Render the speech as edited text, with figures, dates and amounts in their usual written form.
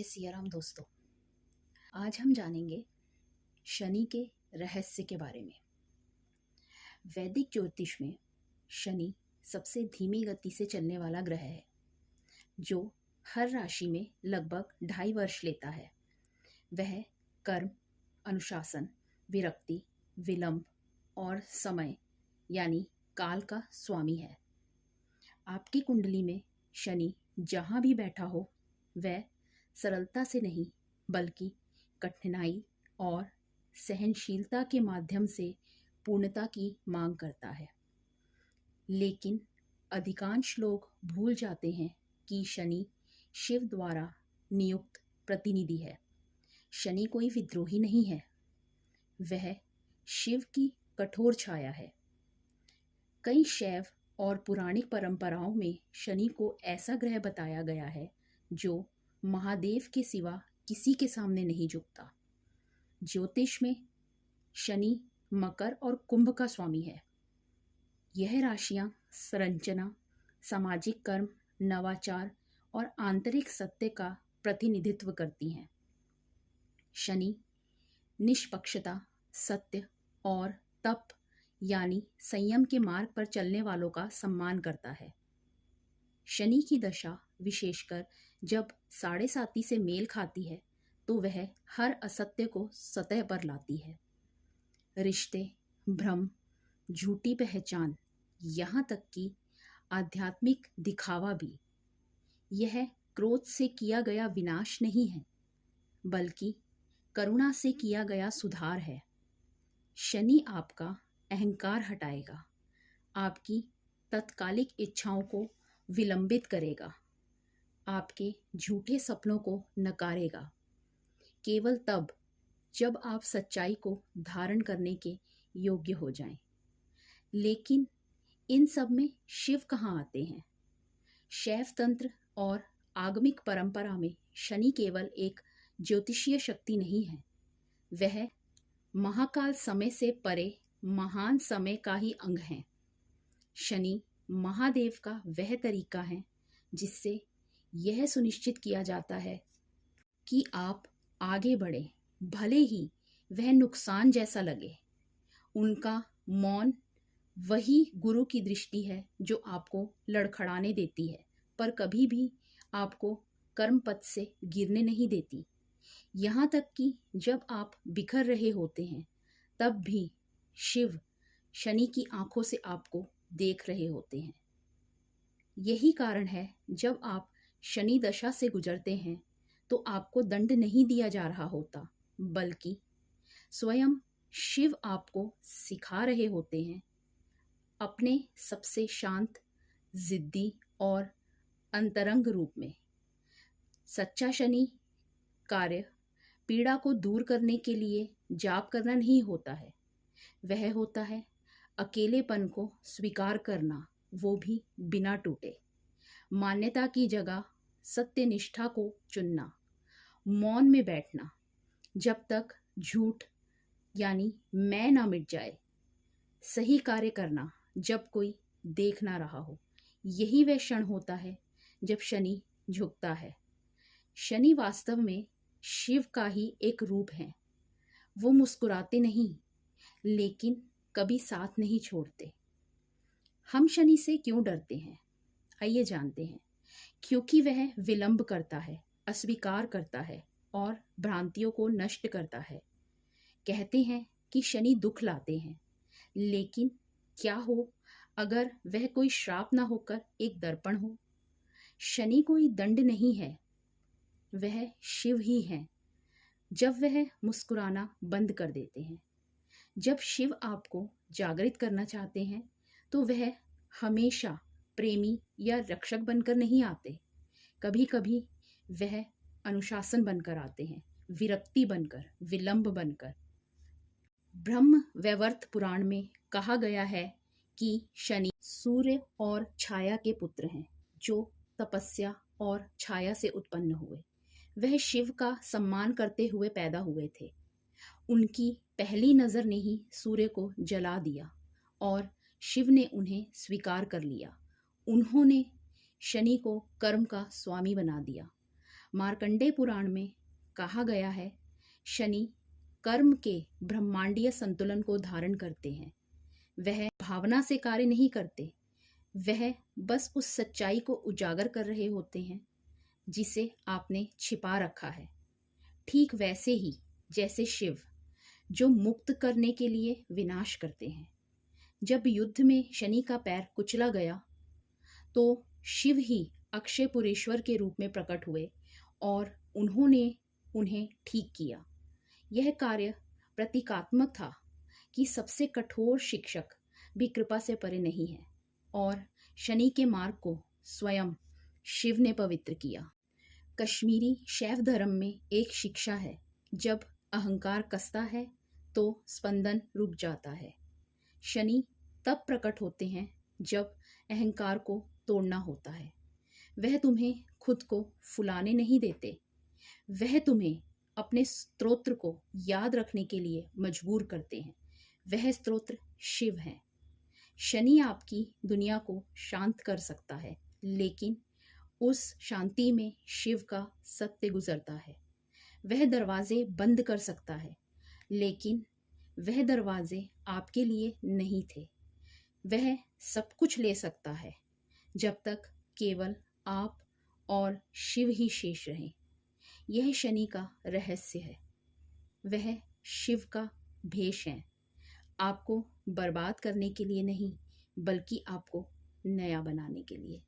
जय सिया राम दोस्तों। आज हम जानेंगे शनि के रहस्य के बारे में। वैदिक ज्योतिष में शनि सबसे धीमी गति से चलने वाला ग्रह है, जो हर राशि में लगभग 2.5 वर्ष लेता है। वह कर्म, अनुशासन, विरक्ति, विलंब और समय यानी काल का स्वामी है। आपकी कुंडली में शनि जहाँ भी बैठा हो, वह सरलता से नहीं बल्कि कठिनाई और सहनशीलता के माध्यम से पूर्णता की मांग करता है। लेकिन अधिकांश लोग भूल जाते हैं कि शनि शिव द्वारा नियुक्त प्रतिनिधि है। शनि कोई विद्रोही नहीं है, वह शिव की कठोर छाया है। कई शैव और पुराणिक परंपराओं में शनि को ऐसा ग्रह बताया गया है जो महादेव के सिवा किसी के सामने नहीं झुकता। ज्योतिष में शनि मकर और कुंभ का स्वामी है। यह राशियां संरचना, सामाजिक कर्म, नवाचार और आंतरिक सत्य का प्रतिनिधित्व करती हैं। शनि निष्पक्षता, सत्य और तप यानी संयम के मार्ग पर चलने वालों का सम्मान करता है। शनि की दशा विशेषकर जब 7.5 से मेल खाती है तो वह हर असत्य को सतह पर लाती है। रिश्ते, भ्रम, झूठी पहचान, यहाँ तक कि आध्यात्मिक दिखावा भी। यह क्रोध से किया गया विनाश नहीं है, बल्कि करुणा से किया गया सुधार है। शनि आपका अहंकार हटाएगा, आपकी तत्कालिक इच्छाओं को विलंबित करेगा, आपके झूठे सपनों को नकारेगा। केवल तब जब आप सच्चाई को धारण करने के योग्य हो जाएं। लेकिन इन सब में शिव कहाँ आते हैं? शैव तंत्र और आगमिक परंपरा में शनि केवल एक ज्योतिषीय शक्ति नहीं है, वह महाकाल समय से परे महान समय का ही अंग है। शनि महादेव का वह तरीका है जिससे यह सुनिश्चित किया जाता है कि आप आगे बढ़े, भले ही वह नुकसान जैसा लगे। उनका मौन वही गुरु की दृष्टि है जो आपको लड़खड़ाने देती है, पर कभी भी आपको कर्म पथ से गिरने नहीं देती। यहाँ तक कि जब आप बिखर रहे होते हैं, तब भी शिव शनि की आंखों से आपको देख रहे होते हैं। यही कारण है जब आप शनि दशा से गुजरते हैं तो आपको दंड नहीं दिया जा रहा होता, बल्कि स्वयं शिव आपको सिखा रहे होते हैं अपने सबसे शांत, जिद्दी और अंतरंग रूप में। सच्चा शनि कार्य पीड़ा को दूर करने के लिए जाप करना नहीं होता है, वह होता है अकेलेपन को स्वीकार करना, वो भी बिना टूटे। मान्यता की जगह सत्यनिष्ठा को चुनना, मौन में बैठना जब तक झूठ यानी मैं ना मिट जाए, सही कार्य करना जब कोई देख ना रहा हो। यही वह क्षण होता है जब शनि झुकता है। शनि वास्तव में शिव का ही एक रूप है। वो मुस्कुराते नहीं, लेकिन कभी साथ नहीं छोड़ते। हम शनि से क्यों डरते हैं? आइए जानते हैं। क्योंकि वह विलंब करता है, अस्वीकार करता है और भ्रांतियों को नष्ट करता है। कहते हैं कि शनि दुख लाते हैं, लेकिन क्या हो अगर वह कोई श्राप ना होकर एक दर्पण हो? शनि कोई दंड नहीं है, वह शिव ही है। जब वह मुस्कुराना बंद कर देते हैं, जब शिव आपको जागृत करना चाहते हैं, तो वह हमेशा प्रेमी या रक्षक बनकर नहीं आते। कभी कभी वह अनुशासन बनकर आते हैं, विरक्ति बनकर, विलंब बनकर। ब्रह्म वैवर्त पुराण में कहा गया है कि शनि सूर्य और छाया के पुत्र हैं, जो तपस्या और छाया से उत्पन्न हुए। वह शिव का सम्मान करते हुए पैदा हुए थे। उनकी पहली नजर ने ही सूर्य को जला दिया और शिव ने उन्हें स्वीकार कर लिया। उन्होंने शनि को कर्म का स्वामी बना दिया। मार्कंडेय पुराण में कहा गया है, शनि कर्म के ब्रह्मांडीय संतुलन को धारण करते हैं। वह भावना से कार्य नहीं करते, वह बस उस सच्चाई को उजागर कर रहे होते हैं जिसे आपने छिपा रखा है। ठीक वैसे ही जैसे शिव, जो मुक्त करने के लिए विनाश करते हैं। जब युद्ध में शनि का पैर कुचला गया तो शिव ही अक्षय पुरेश्वर के रूप में प्रकट हुए और उन्होंने उन्हें ठीक किया। यह कार्य प्रतीकात्मक था कि सबसे कठोर शिक्षक भी कृपा से परे नहीं है और शनि के मार्ग को स्वयं शिव ने पवित्र किया। कश्मीरी शैव धर्म में एक शिक्षा है, जब अहंकार कसता है तो स्पंदन रुक जाता है। शनि तब प्रकट होते हैं जब अहंकार को तोड़ना होता है। वह तुम्हें खुद को फुलाने नहीं देते, वह तुम्हें अपने स्तोत्र को याद रखने के लिए मजबूर करते हैं। वह स्तोत्र शिव है। शनि आपकी दुनिया को शांत कर सकता है, लेकिन उस शांति में शिव का सत्य गुजरता है। वह दरवाजे बंद कर सकता है, लेकिन वह दरवाजे आपके लिए नहीं थे। वह सब कुछ ले सकता है जब तक केवल आप और शिव ही शेष रहें। यह शनि का रहस्य है। वह शिव का भेष है, आपको बर्बाद करने के लिए नहीं, बल्कि आपको नया बनाने के लिए।